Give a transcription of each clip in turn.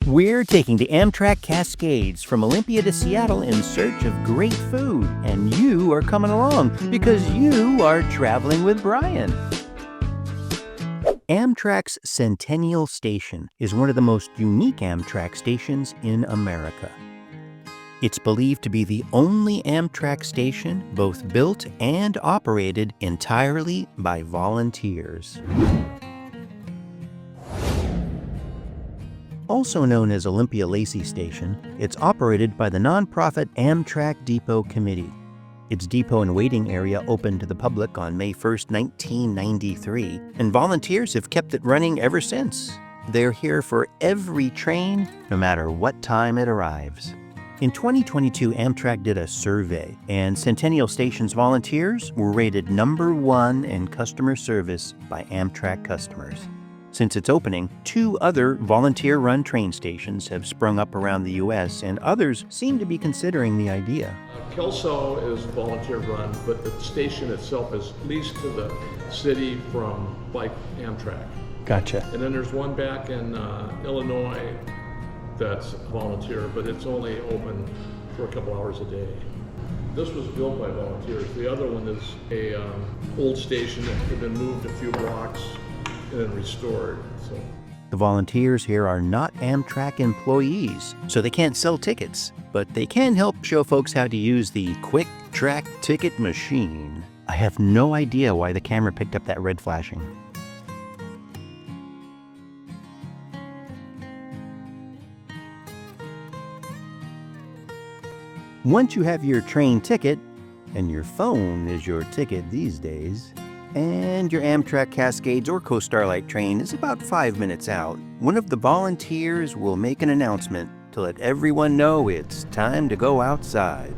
We're taking the Amtrak Cascades from Olympia to Seattle in search of great food, and you are coming along because you are traveling with Bryan. Amtrak's Centennial station is one of the most unique Amtrak stations in America. It's believed to be the only Amtrak station both built and operated entirely by volunteers. Also known as Olympia Lacey Station, it's operated by the nonprofit Amtrak Depot Committee. Its depot and waiting area opened to the public on May 1, 1993, and volunteers have kept it running ever since. They're here for every train, no matter what time it arrives. In 2022, Amtrak did a survey, and Centennial Station's volunteers were rated #1 in customer service by Amtrak customers. Since its opening, 2 other volunteer-run train stations have sprung up around the U.S., and others seem to be considering the idea. Kelso is volunteer-run, but the station itself is leased to the city from Amtrak. Gotcha. And then there's one back in Illinois that's volunteer, but it's only open for a couple hours a day. This was built by volunteers. The other one is a old station that had been moved a few blocks and then restored. So the volunteers here are not Amtrak employees, so they can't sell tickets, but they can help show folks how to use the Quick Track ticket machine. I have no idea why the camera picked up that red flashing. Once you have your train ticket, and your phone is your ticket these days, and your Amtrak Cascades or Coast Starlight train is about 5 minutes out, one of the volunteers will make an announcement to let everyone know it's time to go outside.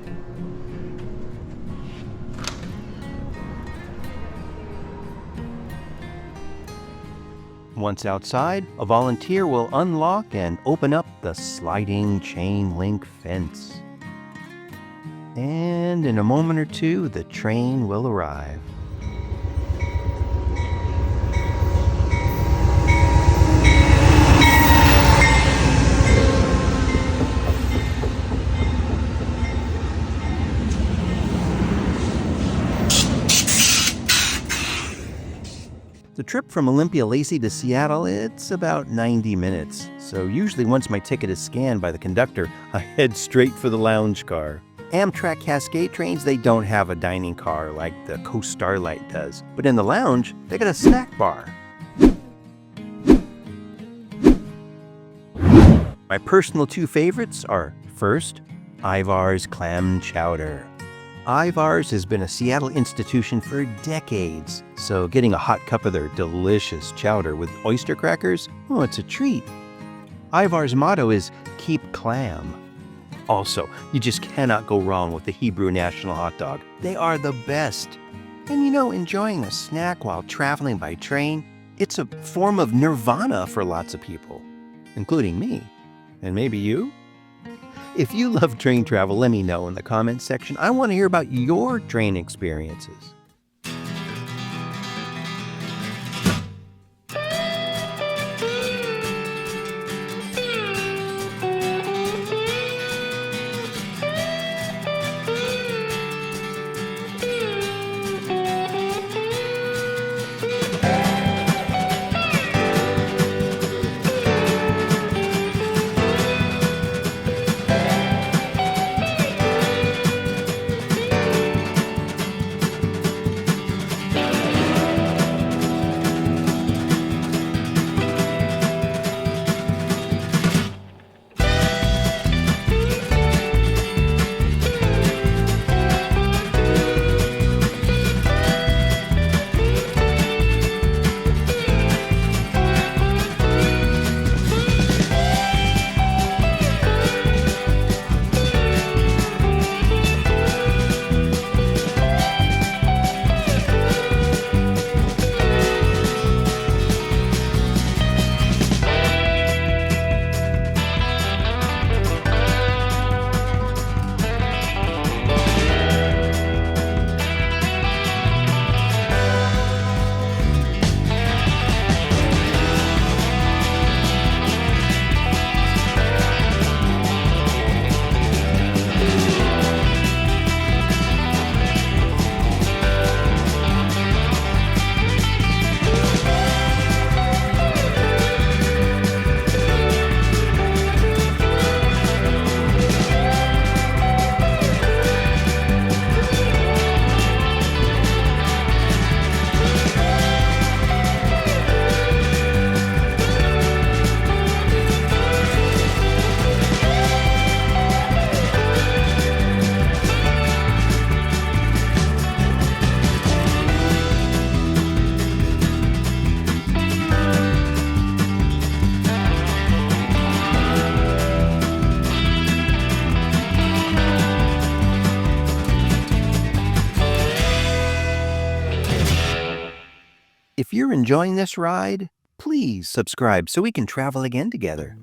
Once outside, a volunteer will unlock and open up the sliding chain link fence. And in a moment or two, the train will arrive. The trip from Olympia Lacey to Seattle, it's about 90 minutes. So usually once my ticket is scanned by the conductor, I head straight for the lounge car. Amtrak Cascade trains, they don't have a dining car like the Coast Starlight does. But in the lounge, they got a snack bar. My personal 2 favorites are, first, Ivar's Clam Chowder. Ivar's has been a Seattle institution for decades, so getting a hot cup of their delicious chowder with oyster crackers, oh, it's a treat. Ivar's motto is, "Keep clam." Also, you just cannot go wrong with the Hebrew National Hot Dog. They are the best. And enjoying a snack while traveling by train, it's a form of nirvana for lots of people, including me. And maybe you? If you love train travel, let me know in the comments section. I want to hear about your train experiences. you're enjoying this ride, please subscribe so we can travel again together.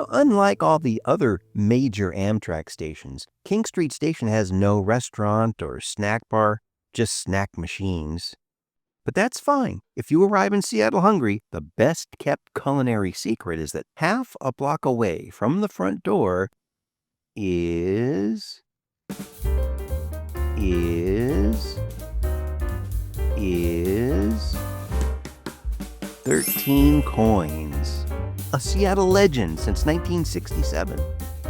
Unlike all the other major Amtrak stations, King Street Station has no restaurant or snack bar, just snack machines. But that's fine. If you arrive in Seattle hungry, the best-kept culinary secret is that half a block away from the front door is 13 Coins. A Seattle legend since 1967.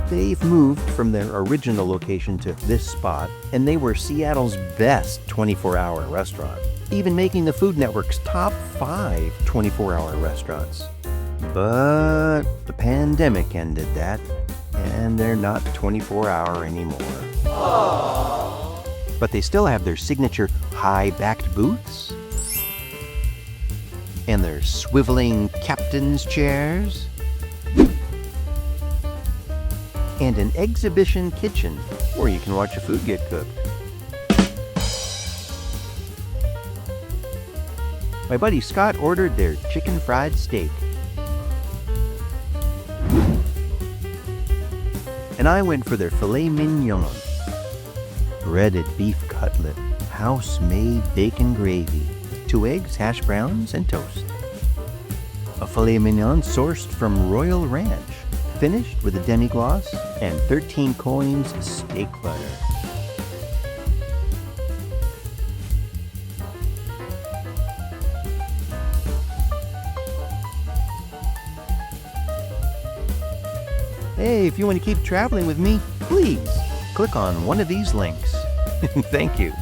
They've moved from their original location to this spot, and they were Seattle's best 24-hour restaurant, even making the Food Network's top 5 24-hour restaurants. But the pandemic ended that, and they're not 24-hour anymore. Aww. But they still have their signature high-backed booths, and their swiveling captain's chairs, and an exhibition kitchen where you can watch your food get cooked. My buddy Scott ordered their chicken fried steak, and I went for their filet mignon, breaded beef cutlet, house-made bacon gravy, 2 eggs, hash browns, and toast. A filet mignon sourced from Royal Ranch, finished with a demi-glace and 13 Coins steak butter. Hey, if you want to keep traveling with me, please click on one of these links. Thank you.